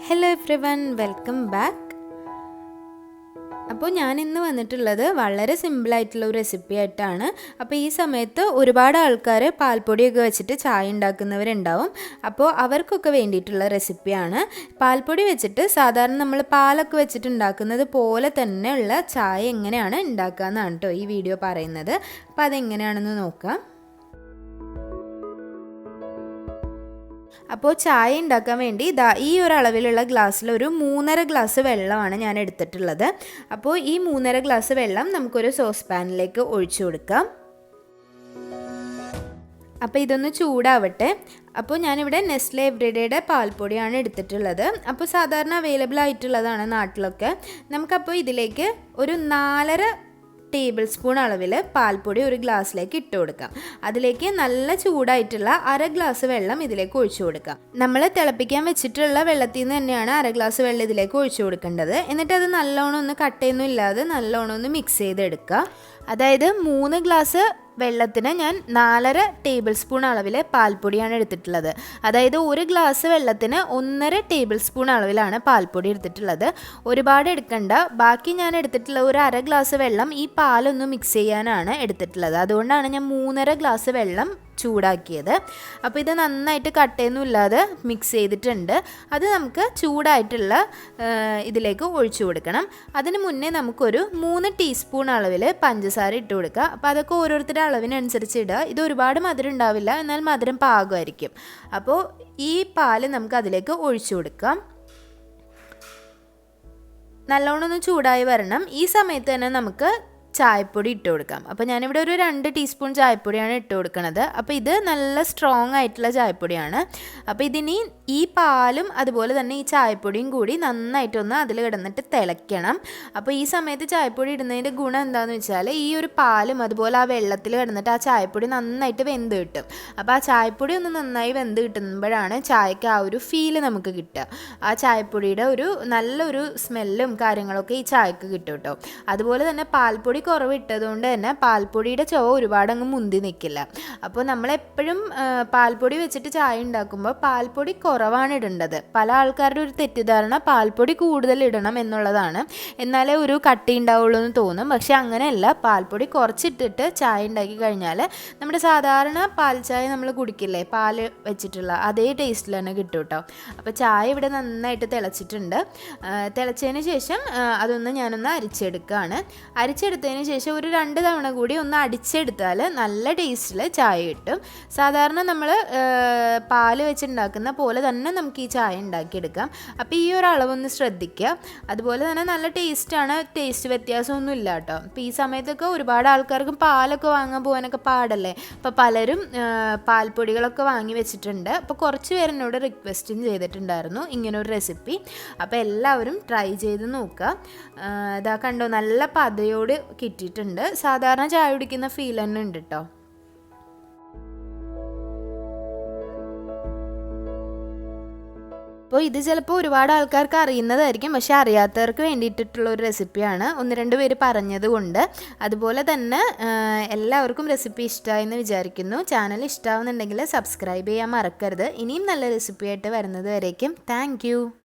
Hello everyone, welcome back. അപ്പോൾ ഞാൻ ഇന്ന് വന്നിട്ടുള്ളത് വളരെ സിമ്പിളായിട്ടുള്ള ഒരു റെസിപ്പി ആയിട്ടാണ്. അപ്പോൾ ഈ സമയത്ത് ഒരുപാട് ആൾക്കാർ പാൽപ്പൊടിയൊക്കെ വെച്ചിട്ട് ചായ ഉണ്ടാക്കുന്നവരുണ്ടാവും. അപ്പോൾ അവർക്കൊക്കെ വേണ്ടിയിട്ടുള്ള റെസിപ്പിയാണ്. പാൽപ്പൊടി വെച്ചിട്ട് സാധാരണ നമ്മൾ പാലൊക്കെ വെച്ചിട്ട് ഉണ്ടാക്കുന്നത് പോലെ തന്നെയുള്ള ചായ എങ്ങനെയാണ് ഉണ്ടാക്കുക എന്നാണ് കേട്ടോ ഈ വീഡിയോ പറയുന്നത്. അപ്പോൾ അതെങ്ങനെയാണെന്ന് നോക്കാം. അപ്പോൾ ചായ ഉണ്ടാക്കാൻ വേണ്ടി ഈ ഒരു അളവിലുള്ള ഗ്ലാസ്സിൽ ഒരു 3.5 ഗ്ലാസ് വെള്ളമാണ് ഞാൻ എടുത്തിട്ടുള്ളത്. അപ്പോൾ ഈ 3.5 ഗ്ലാസ് വെള്ളം നമുക്കൊരു സോസ് പാനിലേക്ക് ഒഴിച്ചു കൊടുക്കാം. അപ്പോൾ ഇതൊന്ന് ചൂടാവട്ടെ. അപ്പോൾ ഞാനിവിടെ നെസ്ലെ എവറിഡേയുടെ പാൽപ്പൊടിയാണ് എടുത്തിട്ടുള്ളത്. അപ്പോൾ സാധാരണ അവൈലബിൾ ആയിട്ടുള്ളതാണ് നാട്ടിലൊക്കെ. നമുക്കപ്പോൾ ഇതിലേക്ക് ഒരു 4.5 ടേബിൾ സ്പൂൺ അളവിൽ പാൽപ്പൊടി ഒരു ഗ്ലാസ്സിലേക്ക് ഇട്ട് കൊടുക്കാം. അതിലേക്ക് നല്ല ചൂടായിട്ടുള്ള 1/2 ഗ്ലാസ് വെള്ളം ഇതിലേക്ക് ഒഴിച്ചു കൊടുക്കാം. നമ്മൾ തിളപ്പിക്കാൻ വെച്ചിട്ടുള്ള വെള്ളത്തിൽ നിന്ന് തന്നെയാണ് 1/2 ഗ്ലാസ് വെള്ളം ഇതിലേക്ക് ഒഴിച്ചു കൊടുക്കേണ്ടത്. എന്നിട്ട് അത് നല്ലോണം ഒന്ന് കട്ടയൊന്നും ഇല്ലാതെ നല്ലോണം ഒന്ന് മിക്സ് ചെയ്തെടുക്കുക. അതായത് 3 ഗ്ലാസ് വെള്ളത്തിന് ഞാൻ 4.5 ടേബിൾ സ്പൂൺ അളവിൽ പാൽപ്പൊടിയാണ് എടുത്തിട്ടുള്ളത്. അതായത് 1 ഗ്ലാസ് വെള്ളത്തിന് 1.5 ടേബിൾ സ്പൂൺ അളവിലാണ് പാൽപ്പൊടി എടുത്തിട്ടുള്ളത്. ഒരുപാട് എടുക്കണ്ട. ബാക്കി ഞാൻ എടുത്തിട്ടുള്ള ഒരു 1/2 ഗ്ലാസ് വെള്ളം ഈ പാലൊന്ന് മിക്സ് ചെയ്യാനാണ് എടുത്തിട്ടുള്ളത്. അതുകൊണ്ടാണ് ഞാൻ 3.5 ഗ്ലാസ് വെള്ളം ചൂടാക്കിയത്. അപ്പോൾ ഇത് നന്നായിട്ട് കട്ടയൊന്നും ഇല്ലാതെ മിക്സ് ചെയ്തിട്ടുണ്ട്. അത് നമുക്ക് ചൂടായിട്ടുള്ള ഇതിലേക്ക് ഒഴിച്ചു കൊടുക്കണം. അതിന് മുന്നേ നമുക്കൊരു 3 ടീസ്പൂൺ അളവിൽ പഞ്ചസാര ഇട്ട് കൊടുക്കുക. അപ്പോൾ അതൊക്കെ ഓരോരുത്തരുടെ അളവിനനുസരിച്ച് ഇടുക. ഇത് ഒരുപാട് മധുരം ഉണ്ടാവില്ല, എന്നാൽ മധുരം പാകമായിരിക്കും. അപ്പോൾ ഈ പാല് നമുക്ക് അതിലേക്ക് ഒഴിച്ചു കൊടുക്കാം. നല്ലോണം ഒന്ന് ചൂടായി വരണം. ഈ സമയത്ത് തന്നെ നമുക്ക് ചായപ്പൊടി ഇട്ട് കൊടുക്കാം. അപ്പോൾ ഞാനിവിടെ ഒരു 2 ടീസ്പൂൺ ചായപ്പൊടിയാണ് ഇട്ട് കൊടുക്കുന്നത്. അപ്പോൾ ഇത് നല്ല സ്ട്രോങ് ആയിട്ടുള്ള ചായപ്പൊടിയാണ്. അപ്പോൾ ഇതിനി ഈ പാലും അതുപോലെ തന്നെ ഈ ചായപ്പൊടിയും കൂടി നന്നായിട്ടൊന്ന് അതിൽ കിടന്നിട്ട് തിളയ്ക്കണം. അപ്പോൾ ഈ സമയത്ത് ചായപ്പൊടി ഇടുന്നതിൻ്റെ ഗുണം എന്താണെന്ന് വെച്ചാൽ ഈ ഒരു പാലും അതുപോലെ ആ വെള്ളത്തിൽ കിടന്നിട്ട് ആ ചായപ്പൊടി നന്നായിട്ട് വെന്ത് കിട്ടും. അപ്പോൾ ആ ചായപ്പൊടി ഒന്ന് നന്നായി വെന്ത് കിട്ടുമ്പോഴാണ് ചായക്ക് ആ ഒരു ഫീല് നമുക്ക് കിട്ടുക. ആ ചായപ്പൊടിയുടെ ഒരു നല്ലൊരു സ്മെല്ലും കാര്യങ്ങളൊക്കെ ഈ ചായക്ക് കിട്ടും കേട്ടോ. അതുപോലെ തന്നെ പാൽപ്പൊടി കുറവിട്ടതുകൊണ്ട് തന്നെ പാൽപ്പൊടിയുടെ ചുവ ഒരുപാട് അങ്ങ് മുന്തി നിൽക്കില്ല. അപ്പോൾ നമ്മളെപ്പോഴും പാൽപ്പൊടി വെച്ചിട്ട് ചായ ഉണ്ടാക്കുമ്പോൾ പാൽപ്പൊടി കുറവാണ് ഇടേണ്ടത്. പല ആൾക്കാരുടെ ഒരു തെറ്റിദ്ധാരണ പാൽപ്പൊടി കൂടുതൽ ഇടണം എന്നുള്ളതാണ്. എന്നാലേ ഒരു കട്ടി ഉണ്ടാവുള്ളൂ എന്ന് തോന്നും. പക്ഷെ അങ്ങനെയല്ല. പാൽപ്പൊടി കുറച്ചിട്ടിട്ട് ചായ ഉണ്ടാക്കി കഴിഞ്ഞാൽ നമ്മുടെ സാധാരണ പാൽ ചായ നമ്മൾ കുടിക്കില്ലേ, പാല് വെച്ചിട്ടുള്ള അതേ ടേസ്റ്റിൽ തന്നെ കിട്ടും കേട്ടോ. അപ്പോൾ ചായ ഇവിടെ നന്നായിട്ട് തിളച്ചിട്ടുണ്ട്. തിളച്ചതിന് ശേഷം അതൊന്ന് ഞാനൊന്ന് അരിച്ചെടുക്കുകയാണ്. അരിച്ചെടുത്തതിന് ശേഷം ഒരു 2 തവണ കൂടി ഒന്ന് അടിച്ചെടുത്താൽ നല്ല ടേസ്റ്റിൽ ചായ കിട്ടും. സാധാരണ നമ്മൾ പാല് വെച്ചുണ്ടാക്കുന്ന പോലെ തന്നെ നമുക്ക് ഈ ചായ ഉണ്ടാക്കിയെടുക്കാം. അപ്പോൾ ഈ ഒരു അളവൊന്ന് ശ്രദ്ധിക്കുക. അതുപോലെ തന്നെ നല്ല ടേസ്റ്റാണ്. ടേസ്റ്റ് വ്യത്യാസമൊന്നും ഇല്ല കേട്ടോ. അപ്പോൾ ഈ സമയത്തൊക്കെ ഒരുപാട് ആൾക്കാർക്ക് പാലൊക്കെ വാങ്ങാൻ പോകാനൊക്കെ പാടല്ലേ. അപ്പോൾ പലരും പാൽപ്പൊടികളൊക്കെ വാങ്ങി വെച്ചിട്ടുണ്ട്. അപ്പോൾ കുറച്ച് പേര് എന്നോട് റിക്വസ്റ്റും ചെയ്തിട്ടുണ്ടായിരുന്നു ഇങ്ങനൊരു റെസിപ്പി. അപ്പോൾ എല്ലാവരും ട്രൈ ചെയ്ത് നോക്കുക. ഇതാ കണ്ടോ, നല്ല പതയോട് കിട്ടിയിട്ടുണ്ട്. സാധാരണ ചായ കുടിക്കുന്ന ഫീൽ തന്നെ ഉണ്ട് കേട്ടോ. അപ്പോൾ ഇത് ചിലപ്പോൾ ഒരുപാട് ആൾക്കാർക്ക് അറിയുന്നതായിരിക്കും, പക്ഷെ അറിയാത്തവർക്ക് വേണ്ടിയിട്ടുള്ള ഒരു റെസിപ്പിയാണ്. 1-2 പേര് പറഞ്ഞത് കൊണ്ട്. അതുപോലെ തന്നെ എല്ലാവർക്കും റെസിപ്പി ഇഷ്ടമായെന്ന് വിചാരിക്കുന്നു. ചാനൽ ഇഷ്ടമാവുന്നുണ്ടെങ്കിൽ സബ്സ്ക്രൈബ് ചെയ്യാൻ മറക്കരുത്. ഇനിയും നല്ല റെസിപ്പിയായിട്ട് വരുന്നത് വരേക്കും താങ്ക് യു.